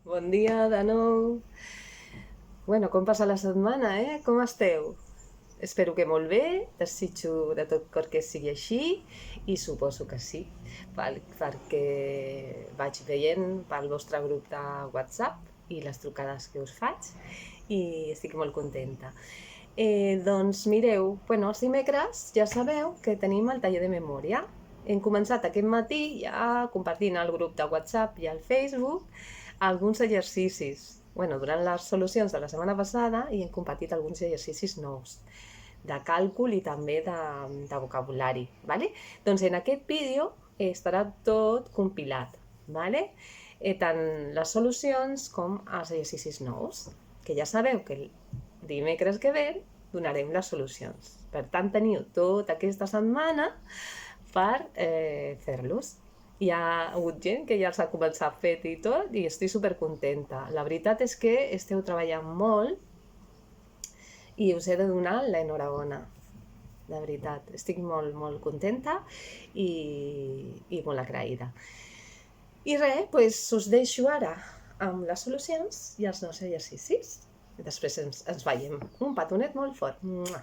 Bon dia de nou. Bueno, com passa la setmana, eh? Com esteu? Espero que molt bé, desitjo de tot cor que sigui així i suposo que sí, perquè vaig veient pel vostre grup de WhatsApp i les trucades que us faig i estic molt contenta. Doncs mireu, bueno, els dimecres ja sabeu que tenim el taller de memòria. Hem començat aquest matí ja compartint al grup de WhatsApp i al Facebook alguns exercicis. Bueno, durant les solucions de la setmana passada hi hem compartit alguns exercicis nous de càlcul i també de vocabulari. ¿Vale? Doncs en aquest vídeo estarà tot compilat. ¿Vale? Tant les solucions com els exercicis nous, que ja sabeu que el dimecres que ve donarem les solucions. Per tant, teniu tota aquesta setmana per fer-los. Hi ha hagut gent que ja els ha començat fet i tot, i estic supercontenta. La veritat és que esteu treballant molt i us he de donar l'enhorabona. De veritat, estic molt, molt contenta i molt agraïda. I res, doncs us deixo ara amb les solucions i els nous exercicis. Després ens veiem. Un petonet molt fort. Mua!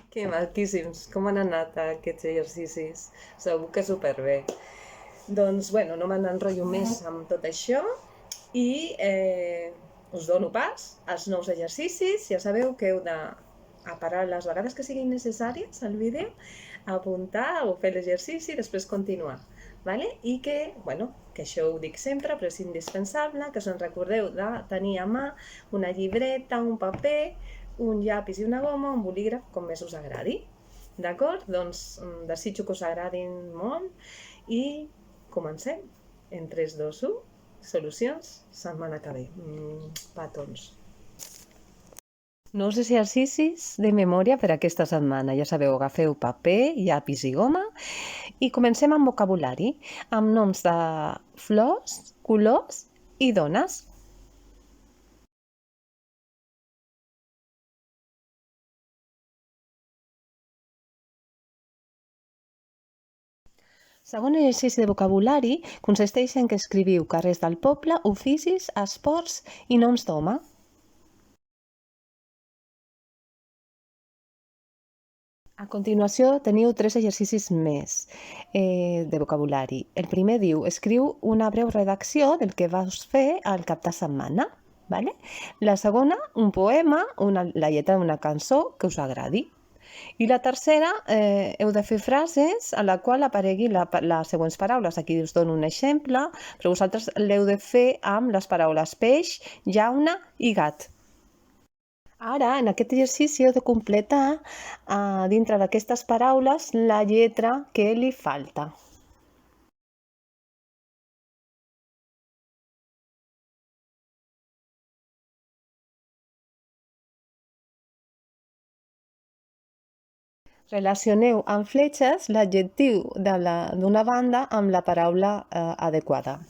Que maquíssims. Com han anat aquests exercicis? Segur que superbé. Doncs, bueno, no me n'enrotllo més amb tot això i us dono pas als nous exercicis. Ja sabeu que heu de parar les vegades que siguin necessàries al vídeo, apuntar o fer l'exercici i després continuar. Vale? I que, bueno, que això ho dic sempre, però és indispensable, que us en recordeu de tenir a mà una llibreta, un paper, un llapis i una goma, un bolígraf, com més us agradi. D'acord? Doncs desitjo que us agradin molt i comencem. En 3, 2, 1, solucions, setmana que ve. Petons. Nous exercicis de memòria per aquesta setmana. Ja sabeu, agafeu paper, llapis i goma i comencem amb vocabulari, amb noms de flors, colors i dones. Segon exercici de vocabulari consisteix en que escriviu carrers del poble, oficis, esports i noms d'home. A continuació teniu 3 exercicis més de vocabulari. El primer diu, escriu una breu redacció del que vas fer al cap de setmana. Vale? La segona, un poema, la lletra d'una cançó que us agradi. I la tercera, heu de fer frases a la qual apareguin les següents paraules. Aquí us dono un exemple, però vosaltres l'heu de fer amb les paraules peix, llauna i gat. Ara, en aquest exercici heu de completar dintre d'aquestes paraules la lletra que li falta. Relacioneu amb fletxes l'adjectiu d'una banda amb la paraula adequada.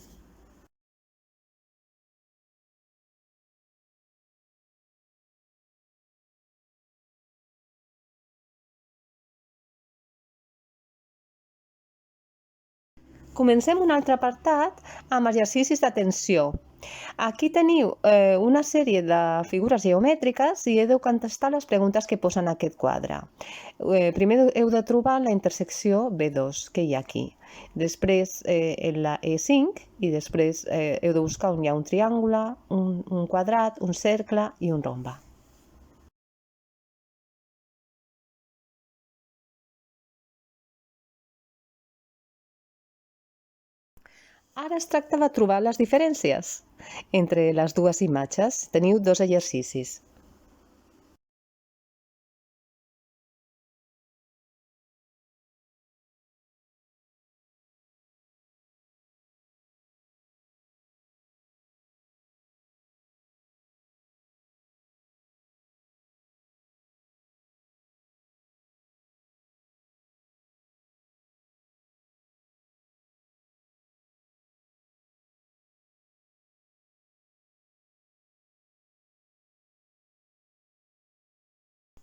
Comencem un altre apartat amb exercicis d'atenció. Aquí teniu una sèrie de figures geomètriques i heu de contestar les preguntes que posen en aquest quadre. Primer heu de trobar la intersecció B2 que hi ha aquí. Després la E5 i després heu de buscar on hi ha un triangle, un quadrat, un cercle i un rombe. Ara es tracta de trobar les diferències entre les dues imatges. Teniu 2 exercicis.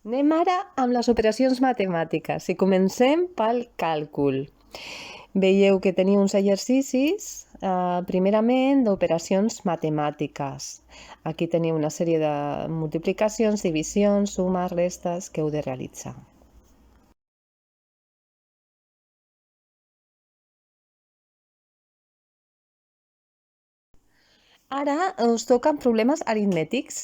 Anem ara amb les operacions matemàtiques i comencem pel càlcul. Veieu que teniu uns exercicis, primerament, d'operacions matemàtiques. Aquí teniu una sèrie de multiplicacions, divisions, sumes, restes que heu de realitzar. Ara us toquen problemes aritmètics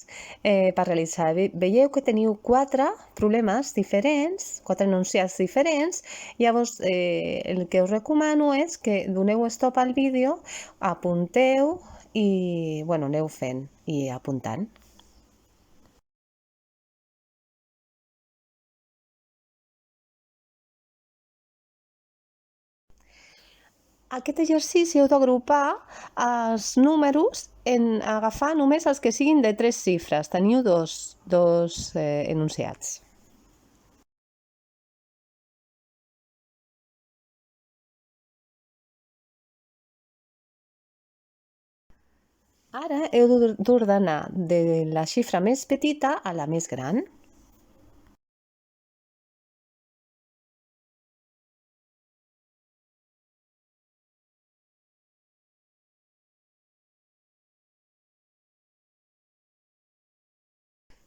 per realitzar. Veieu que teniu 4 problemes diferents, 4 enunciats diferents. Llavors, el que us recomano és que doneu stop al vídeo, apunteu i, bueno, aneu fent i apuntant. Aquest exercici heu d'agrupar els números en agafar només els que siguin de 3 xifres. Teniu dos enunciats. Ara heu d'ordenar de la xifra més petita a la més gran.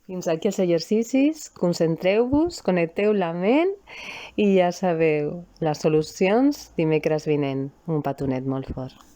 Fins aquí els exercicis, concentreu-vos, connecteu la ment i ja sabeu, les solucions dimecres vinent. Un petonet molt fort.